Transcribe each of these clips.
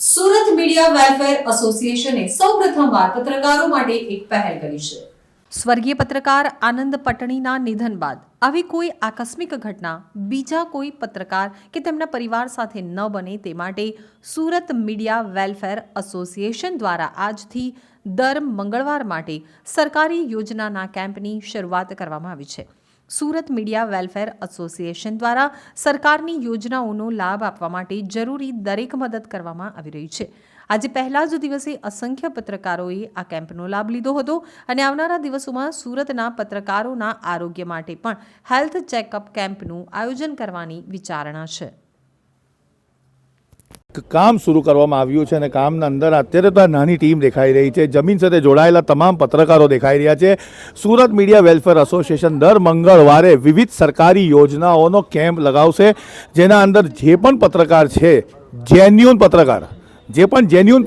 Surat media welfare એસોસિએશને સૌપ્રથમવાર પત્રકારો માટે એક પહેલ કરી છે। સ્વર્ગીય પત્રકાર આનંદ પટણીના નિધન બાદ આવી કોઈ આકસ્મિક ઘટના બીજા કોઈ પત્રકાર કે તેમના પરિવાર સાથે ન બને તે માટે સુરત મીડિયા વેલફેર એસોસિએશન દ્વારા આજથી દર મંગળવાર માટે સરકારી યોજનાના કેમ્પની શરૂઆત કરવામાં આવી છે। સુરત મીડિયા વેલફેર એસોસિએશન દ્વારા સરકારની યોજનાઓનો લાભ આપવા માટે જરૂરી દરેક મદદ કરવામાં આવી રહી છે। આજે પહેલા જ દિવસે અસંખ્ય પત્રકારોએ આ કેમ્પનો લાભ લીધો હતો અને આવનારા દિવસોમાં સુરતના પત્રકારોના આરોગ્ય માટે પણ હેલ્થ ચેકઅપ કેમ્પનું આયોજન કરવાની વિચારણા છે। કામ શરૂ કરવામાં આવ્યું છે અને કામના અંદર અત્યારે તો આ નાની ટીમ દેખાઈ રહી છે। જમીન સાથે જોડાયેલા તમામ પત્રકારો દેખાઈ રહ્યા છે। સુરત મીડિયા વેલફેર એસોસિએશન દર મંગળવારે વિવિધ સરકારી યોજનાઓનો કેમ્પ લગાવશે, જેના અંદર જે પણ પત્રકાર છે, જેન્યુન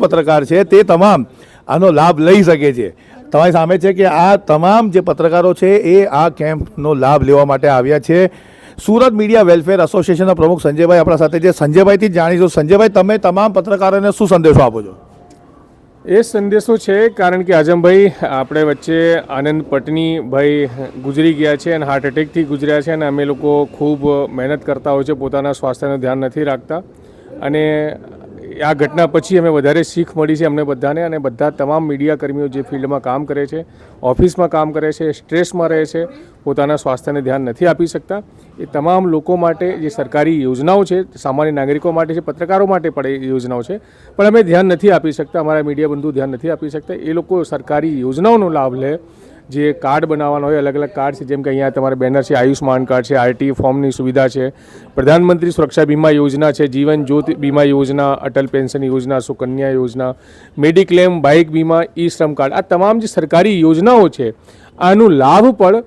પત્રકાર છે તે તમામ આનો લાભ લઈ શકે છે। તમારી સામે છે કે આ તમામ જે પત્રકારો છે એ આ કેમ્પનો લાભ લેવા માટે આવ્યા છે। સુરત મીડિયા વેલફેર એસોસિએશનના પ્રમુખ સંજયભાઈ આપણા સાથે છે। સંજયભાઈથી જ જાણીશું। સંજયભાઈ, તમે તમામ પત્રકારોને શું સંદેશો આપો છો? એ સંદેશો છે કારણ કે આઝમભાઈ આપણે વચ્ચે આનંદ પટણીભાઈ ગુજરી ગયા છે અને હાર્ટ એટેકથી ગુજર્યા છે અને અમે લોકો ખૂબ મહેનત કરતા હોય છે, પોતાના સ્વાસ્થ્યનું ધ્યાન નથી રાખતા અને આ ઘટના પછી અમે વધારે શીખ મળી છે અમને બધાને અને બધા તમામ મીડિયા કર્મીઓ જે ફિલ્ડમાં કામ કરે છે, ઓફિસમાં કામ કરે છે, સ્ટ્રેસમાં રહે છે, પોતાના સ્વાસ્થ્યને ધ્યાન નથી આપી શકતા, એ તમામ લોકો માટે જે સરકારી યોજનાઓ છે, સામાન્ય નાગરિકો માટે છે, પત્રકારો માટે પણ એ યોજનાઓ છે, પણ અમે ધ્યાન નથી આપી શકતા, અમારા મીડિયા બંધુ ધ્યાન નથી આપી શકતા। એ લોકો સરકારી યોજનાઓનો લાભ લે, જે કાર્ડ બનાવવાના હોય, અલગ અલગ કાર્ડ છે, જેમ કે અહીંયા તમારે બેનર છે, આયુષ્માન કાર્ડ છે, આરટી ફોર્મની સુવિધા છે, પ્રધાનમંત્રી સુરક્ષા બીમા યોજના છે, જીવન જ્યોતિ બીમા યોજના, અટલ પેન્શન યોજના, સુકન્યા યોજના, મેડિક્લેમ, બાઇક બીમા, ઈ શ્રમ કાર્ડ, આ તમામ જે સરકારી યોજનાઓ છે આનો લાભ પણ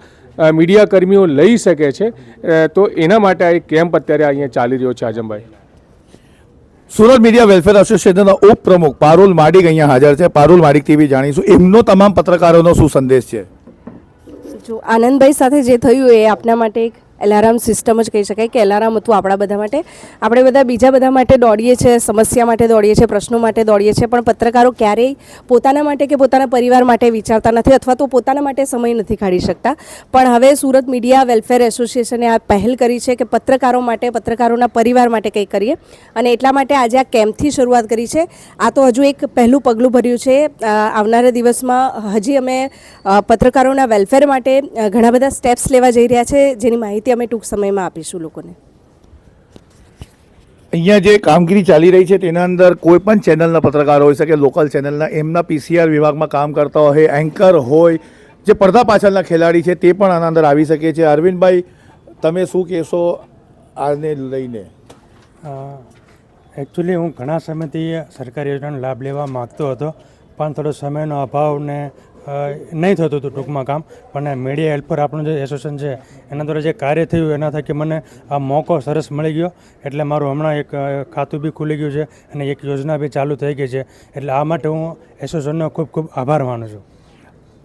મીડિયા કર્મીઓ લઈ શકે છે। તો એના માટે આ એક કેમ્પ અત્યારે અહીંયા ચાલી રહ્યો છે। આઝમભાઈ, સુરત મીડિયા વેલફેર એસોસિએશનના ઉપપ્રમુખ પારુલ માડિક અહીંયા હાજર છે। પારુલ માડિકથી બી જાણીશું એમનો તમામ પત્રકારોનો શું સંદેશ છે? જો આનંદભાઈ સાથે જે થયું એ આપના માટે એક એલાર્મ સિસ્ટમ જ કહી શકાય કે એલાર્મ હતું આપણા બધા માટે। આપણે બધા બીજા બધા માટે દોડીએ છીએ, સમસ્યા માટે દોડીએ છીએ, પ્રશ્નો માટે દોડીએ છીએ, પણ પત્રકારો ક્યારેય પોતાના માટે કે પોતાના પરિવાર માટે વિચારતા નથી અથવા તો પોતાના માટે સમય નથી કાઢી શકતા। પણ હવે સુરત મીડિયા વેલફેર એસોસિએશને આ પહેલ કરી છે કે પત્રકારો માટે, પત્રકારોના પરિવાર માટે કંઈક કરીએ અને એટલા માટે આજે આ કેમ્પથી શરૂઆત કરી છે। આ તો હજુ એક પહેલું પગલું ભર્યું છે। આવનારા દિવસમાં હજી અમે પત્રકારોના વેલફેર માટે ઘણા બધા સ્ટેપ્સ લેવા જઈ રહ્યા છે, જેની માહિતી અમે ટૂંક સમયમાં આપીશું લોકોને। અહીંયા જે કામગીરી ચાલી રહી છે તેના અંદર કોઈ પણ ચેનલના પત્રકાર હોઈ શકે, લોકલ ચેનલના, એમના પીસીઆર વિભાગમાં કામ કરતા હોય, એન્કર હોય, જે પડદા પાછળના ખેલાડી છે તે પણ આના અંદર આવી શકે છે। અરવિંદભાઈ, તમે શું કહેશો આને લઈને? એકચ્યુઅલી હું ઘણા સમયથી સરકારી યોજનાનો લાભ લેવા માગતો હતો, પણ થોડો સમયનો અભાવને નહીં થતું હતું ટૂંકમાં કામ, પણ મીડિયા હેલ્પર આપણું જે એસોસિએશન છે એના દ્વારા જે કાર્ય થયું એના થકી મને આ મોકો સરસ મળી ગયો। એટલે મારું હમણાં એક ખાતું બી ખુલી ગયું છે અને એક યોજના બી ચાલુ થઈ ગઈ છે। એટલે આ માટે હું એસોસિએશનનો ખૂબ ખૂબ આભાર માનું છું।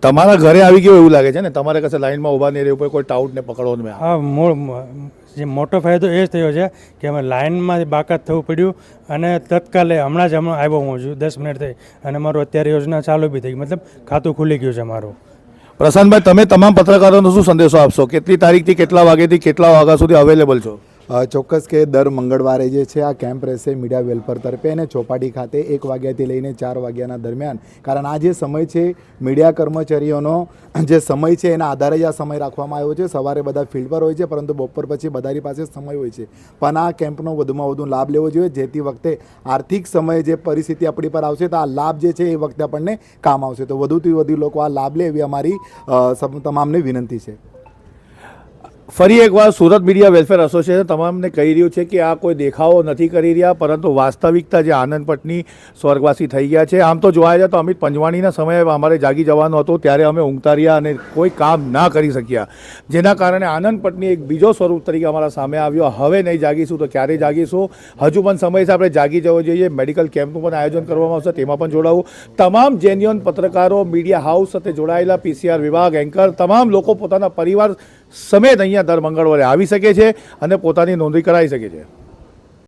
તમારા ઘરે આવી ગયો એવું લાગે છે ને? તમારે કશે લાઈનમાં ઊભા નહીં રહેવું પડે, કોઈ ટાઉટને પકડો નહીં? હા, જે મોટો ફાયદો એ જ થયો છે કે અમે લાઇનમાં બાકાત થવું પડ્યું અને તત્કાલે હમણાં આવ્યો હું છું 10 મિનિટ થઈ અને મારું અત્યારે યોજના ચાલુ બી થઈ ગઈ, મતલબ ખાતું ખુલી ગયું છે મારું। પ્રશાંતભાઈ, તમે તમામ પત્રકારોનો શું સંદેશો આપશો? કેટલી તારીખથી કેટલા વાગ્યાથી કેટલા વાગ્યા સુધી અવેલેબલ છો? ચોક્કસ કે દર મંગળવારે જે છે આ કેમ્પ રહેશે મીડિયા વેલફેર તરફે અને ચોપાટી ખાતે 1 વાગ્યાથી લઈને 4 વાગ્યાના દરમિયાન। કારણ આ જે સમય છે મીડિયા કર્મચારીઓનો જે સમય છે એના આધારે જ આ સમય રાખવામાં આવ્યો છે। સવારે બધા ફિલ્ડ પર હોય છે, પરંતુ બપોર પછી બધાની પાસે સમય હોય છે, પણ આ કેમ્પનો વધુમાં વધુ લાભ લેવો જોઈએ, જેથી વખતે આર્થિક સમયે જે પરિસ્થિતિ આપણી પર આવશે તો આ લાભ જે છે એ વખતે આપણને કામ આવશે। તો વધુથી વધુ લોકો આ લાભ લે એવી અમારી તમામને વિનંતી છે। ફરી એકવાર સુરત મીડિયા વેલફેર એસોસિએશન તમામને કહી રહ્યું છે કે આ કોઈ દેખાવો નથી કરી રહ્યા, પરંતુ વાસ્તવિકતા જે આનંદ પટણી સ્વર્ગવાસી થઈ ગયા છે। આમ તો જોવા જાય તો અમિત પંજવાણીના સમયે અમારે જાગી જવાનું હતું, ત્યારે અમે ઊંઘતા રહ્યા અને કોઈ કામ ના કરી શક્યા, જેના કારણે આનંદ પટણી એક બીજો સ્વરૂપ તરીકે અમારા સામે આવ્યો। હવે નહીં જાગીશું તો ક્યારે જાગીશું? હજુ પણ સમય છે, આપણે જાગી જવો જોઈએ। મેડિકલ કેમ્પનું પણ આયોજન કરવામાં આવશે, તેમાં પણ જોડાવું। તમામ જેન્યુઅન પત્રકારો, મીડિયા હાઉસ સાથે જોડાયેલા, પીસીઆર વિભાગ, એન્કર, તમામ લોકો પોતાના પરિવાર સમેત અહીંયા દર મંગળવારે આવી શકે છે અને પોતાની નોંધણી કરાવી શકે છે।